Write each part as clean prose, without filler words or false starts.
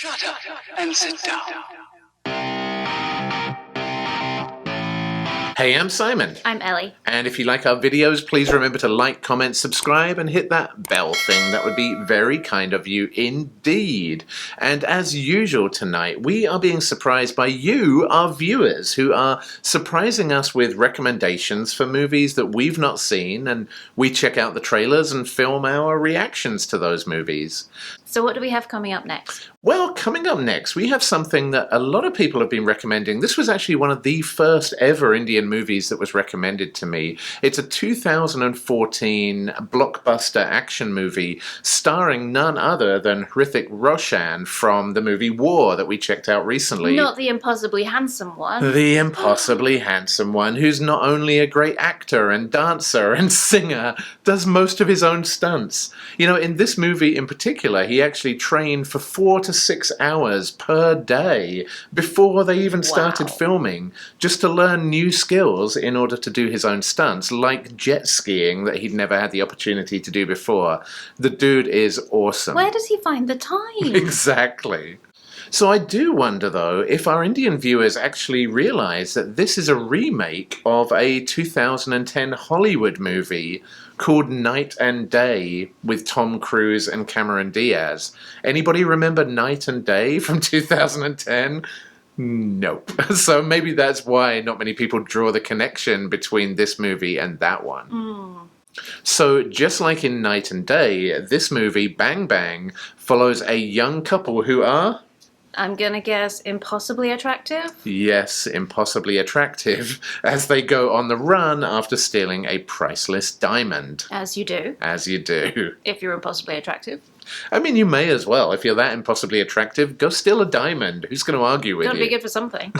Shut up and sit down. Hey, I'm Simon. I'm Ellie. And if you like our videos, please remember to like, comment, subscribe, and hit that bell thing. That would be very kind of you indeed. And as usual tonight, we are being surprised by you, our viewers, who are surprising us with recommendations for movies that we've not seen, and we check out the trailers and film our reactions to those movies. So what do we have coming up next? Well, coming up next, we have something that a lot of people have been recommending. This was actually one of the first ever Indian movies that was recommended to me. It's a 2014 blockbuster action movie starring none other than Hrithik Roshan from the movie War that we checked out recently. Not the impossibly handsome one. The impossibly handsome one, who's not only a great actor and dancer and singer, does most of his own stunts. You know, in this movie in particular, he actually trained for 4 to 6 hours per day before they even started filming, just to learn new skills in order to do his own stunts, like jet skiing that he'd never had the opportunity to do before. The dude is awesome. Where does he find the time? Exactly. So I do wonder, though, if our Indian viewers actually realise that this is a remake of a 2010 Hollywood movie called Night and Day with Tom Cruise and Cameron Diaz. Anybody remember Night and Day from 2010? Nope. So maybe that's why not many people draw the connection between this movie and that one. So, just like in Night and Day, this movie, Bang Bang, follows a young couple who are... I'm gonna guess impossibly attractive? Yes, impossibly attractive, as they go on the run after stealing a priceless diamond. As you do. As you do. If you're impossibly attractive. I mean, you may as well. If you're that impossibly attractive, go steal a diamond. Who's going to argue with you? Gotta be good for something.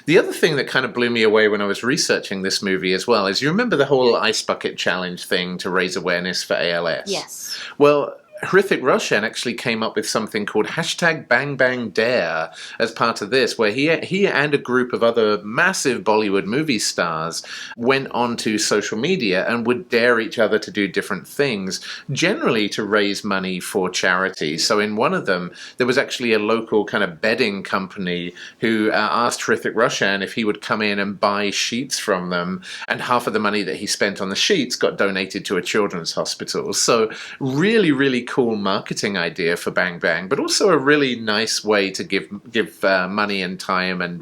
The other thing that kind of blew me away when I was researching this movie as well is, you remember the whole ice bucket challenge thing to raise awareness for ALS? Yes. Well, Hrithik Roshan actually came up with something called #BangBangDare as part of this, where he and a group of other massive Bollywood movie stars went onto social media and would dare each other to do different things, generally to raise money for charity. So in one of them, there was actually a local kind of bedding company who asked Hrithik Roshan if he would come in and buy sheets from them, and half of the money that he spent on the sheets got donated to a children's hospital. So really, really cool marketing idea for Bang Bang, but also a really nice way to give money and time and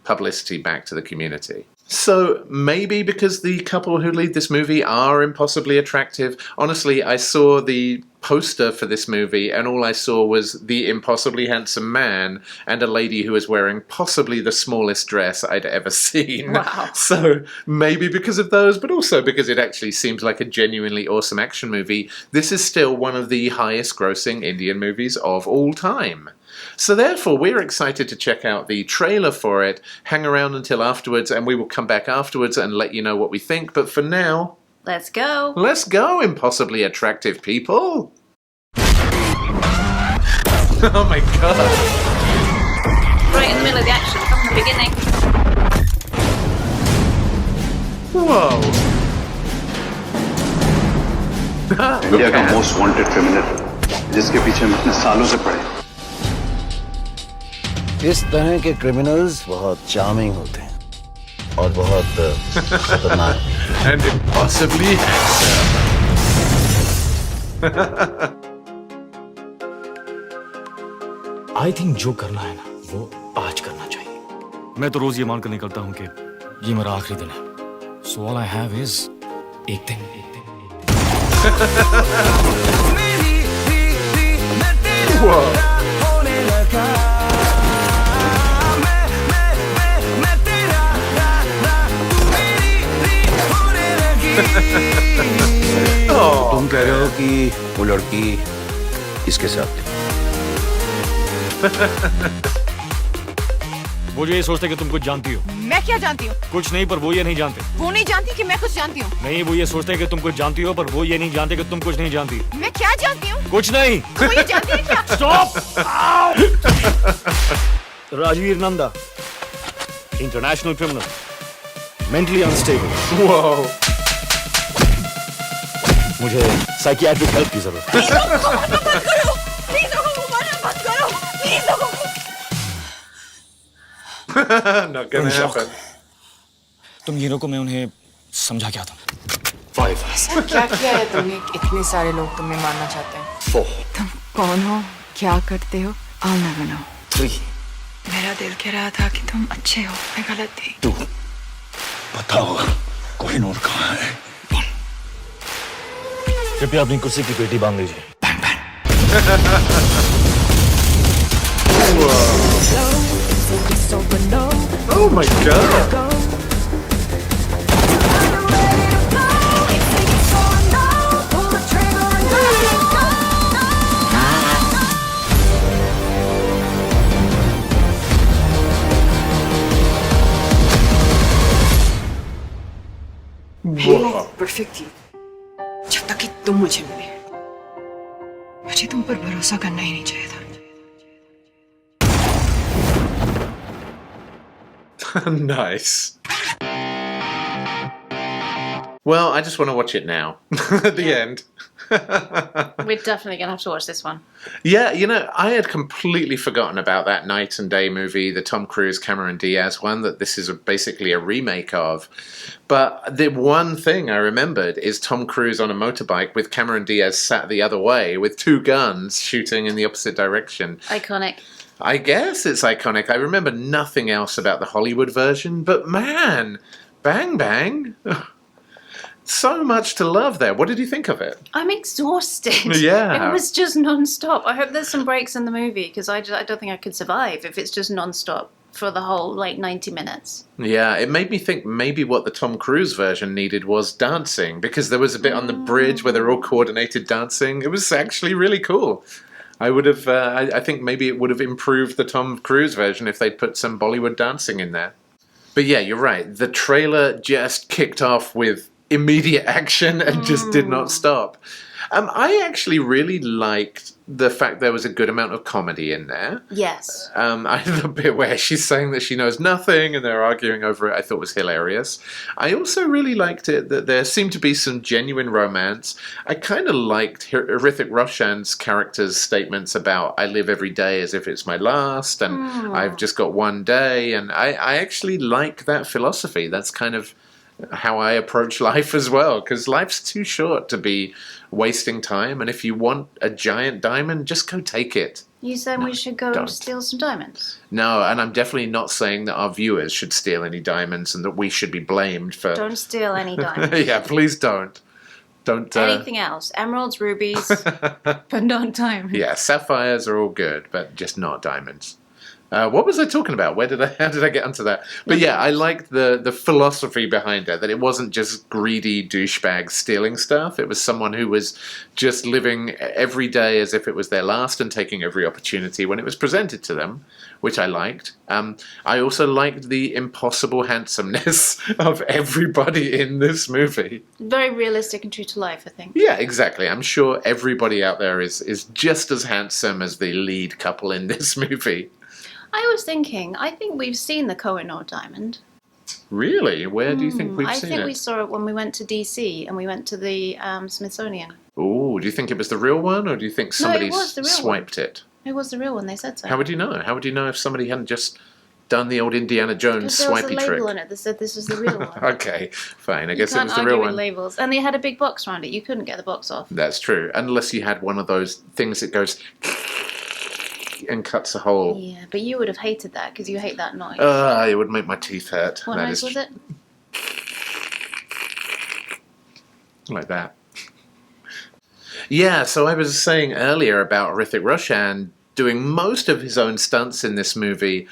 publicity back to the community. So maybe because the couple who lead this movie are impossibly attractive. Honestly, I saw the poster for this movie and all I saw was the impossibly handsome man and a lady who was wearing possibly the smallest dress I'd ever seen. Wow. So maybe because of those, but also because it actually seems like a genuinely awesome action movie, this is still one of the highest grossing Indian movies of all time. So therefore, we're excited to check out the trailer for it, hang around until afterwards, and we will come back afterwards and let you know what we think. But for now... Let's go. Let's go, impossibly attractive people! Oh my god! Right in the middle of the action, from the beginning. Whoa! India का most wanted criminal जिसके पीछे हम इतने सालों से पड़े. इस तरह के क्रिमिनल्स बहुत चार्मिंग होते हैं और बहुत खतरनाक. And impossibly handsome. I think जो करना है ना वो आज करना चाहिए. मैं तो रोज ये मानकर निकलता हूँ कि ये मेरा आखिरी दिन है. So all I have is एक दिन. Whoa. तुम कह रहे हो कि वो लड़की इसके साथ थी. वो जो ये सोचते कि तुम कुछ जानती हो. मैं क्या जानती हूँ? कुछ नहीं, पर वो ये नहीं जानते. वो नहीं जानती कि मैं कुछ जानती हूँ. नहीं, वो ये सोचते हैं कि तुम कुछ जानती हो, पर वो ये नहीं जानते कि तुम कुछ नहीं जानती. मैं क्या जानती हूँ? कुछ नहीं. वो ये जानती है क्या? Stop! Rajveer Nanda, international criminal, mentally unstable. Whoa. मुझे साइकियाट्रिक हेल्प की जरूरत है. प्लीज मत करो. प्लीज मत करो. Not gonna happen. तुम हीरो को मैं उन्हें समझा क्या था 5 क्या किया है तुमने? इतने सारे लोग तुम्हें मारना चाहते हैं। 4 तुम कौन हो? क्या करते हो? I'll never know. 3 मेरा दिल कह रहा था कि तुम अच्छे हो, मैं गलत थी। 2 बताओ कोहिनूर कहाँ है? 1 कृपया अपनी कुर्सी की पेटी बांध लीजिए Oh my god! परफेक्टली। जब तक कि तुम मुझे मिले, मुझे तुम पर भरोसा करना ही नहीं चाहिए था। Nice. Well, I just want to watch it now. At the end. We're definitely going to have to watch this one. Yeah, you know, I had completely forgotten about that Night and Day movie, the Tom Cruise, Cameron Diaz one, that this is basically a remake of. But the one thing I remembered is Tom Cruise on a motorbike with Cameron Diaz sat the other way with 2 guns shooting in the opposite direction. Iconic. I guess it's iconic. I remember nothing else about the Hollywood version, but man, Bang Bang. So much to love there. What did you think of it? I'm exhausted. Yeah. It was just non-stop. I hope there's some breaks in the movie because I don't think I could survive if it's just non-stop for the whole, 90 minutes. Yeah, it made me think maybe what the Tom Cruise version needed was dancing, because there was a bit on the bridge where they're all coordinated dancing. It was actually really cool. I would have, I think maybe it would have improved the Tom Cruise version if they'd put some Bollywood dancing in there. But yeah, you're right. The trailer just kicked off with immediate action and just did not stop. I actually really liked the fact there was a good amount of comedy in there. Yes. The bit where she's saying that she knows nothing and they're arguing over it, I thought was hilarious. I also really liked it that there seemed to be some genuine romance. I kind of liked Hrithik Roshan's character's statements about I live every day as if it's my last and I've just got one day. And I actually like that philosophy. That's kind of how I approach life as well, because life's too short to be wasting time, and if you want a giant diamond, just go take it. You said we should go don't. steal some diamonds. No, and I'm definitely not saying that our viewers should steal any diamonds and that we should be blamed for... Don't steal any diamonds. Yeah, please don't. Don't... Anything else. Emeralds, rubies, but not diamonds. Yeah, sapphires are all good, but just not diamonds. What was I talking about? How did I get onto that? But yeah, I liked the philosophy behind it, that it wasn't just greedy douchebags stealing stuff. It was someone who was just living every day as if it was their last and taking every opportunity when it was presented to them, which I liked. I also liked the impossible handsomeness of everybody in this movie. Very realistic and true to life, I think. Yeah, exactly. I'm sure everybody out there is just as handsome as the lead couple in this movie. I was thinking, I think we've seen the Koh-i-Noor diamond. Really? Where do you think we've seen it? I think we saw it when we went to DC and we went to the Smithsonian. Oh, do you think it was the real one, or do you think somebody was the real swiped it? It was the real one, they said so. How would you know? How would you know if somebody hadn't just done the old Indiana Jones Because there was a swipey label trick? on it that said this was the real one. Okay, fine. I guess You it can't was the argue real with one. labels. And they had a big box around it. You couldn't get the box off. That's true, unless you had one of those things that goes and cuts a hole. Yeah, but you would have hated that because you hate that noise. It would make my teeth hurt. What noise was it? Like that. Yeah, so I was saying earlier about Hrithik Roshan doing most of his own stunts in this movie,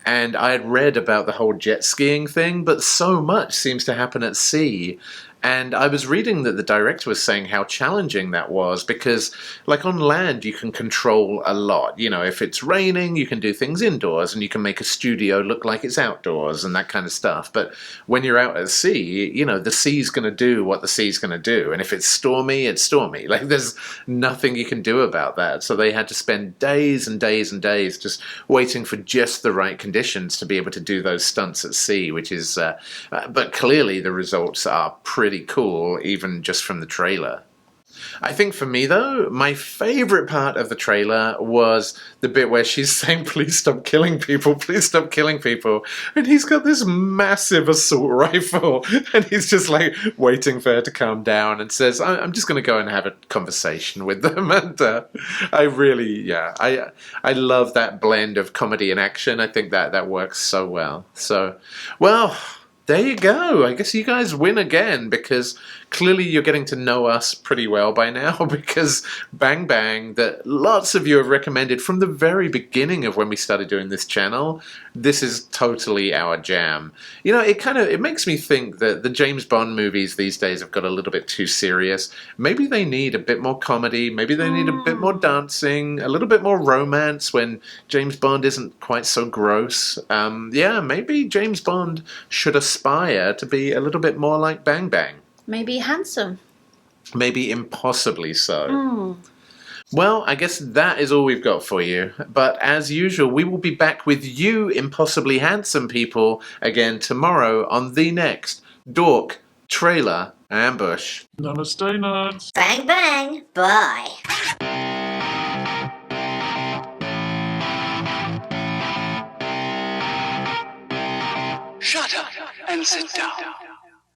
and I had read about the whole jet skiing thing, but so much seems to happen at sea. And I was reading that the director was saying how challenging that was because, like, on land you can control a lot. You know, if it's raining, you can do things indoors and you can make a studio look like it's outdoors and that kind of stuff. But when you're out at sea, you know, the sea's going to do what the sea's going to do. And if it's stormy, it's stormy. Like, there's nothing you can do about that. So they had to spend days and days and days just waiting for just the right conditions to be able to do those stunts at sea, which is... but clearly the results are pretty cool, even just from the trailer. I think for me, though, my favourite part of the trailer was the bit where she's saying, please stop killing people, please stop killing people. And he's got this massive assault rifle and he's just like waiting for her to calm down and says, I'm just going to go and have a conversation with them. And I really, I love that blend of comedy and action. I think that works so well. So, well, there you go. I guess you guys win again because clearly you're getting to know us pretty well by now because Bang Bang, that lots of you have recommended from the very beginning of when we started doing this channel, this is totally our jam. You know, it makes me think that the James Bond movies these days have got a little bit too serious. Maybe they need a bit more comedy, maybe they need a bit more dancing, a little bit more romance when James Bond isn't quite so gross. Maybe James Bond should aspire to be a little bit more like Bang Bang. Maybe handsome. Maybe impossibly so. Well, I guess that is all we've got for you. But as usual, we will be back with you impossibly handsome people again tomorrow on the next Dork Trailer Ambush. Namaste, nuts. Bang, bang. Bye. Shut up and sit down.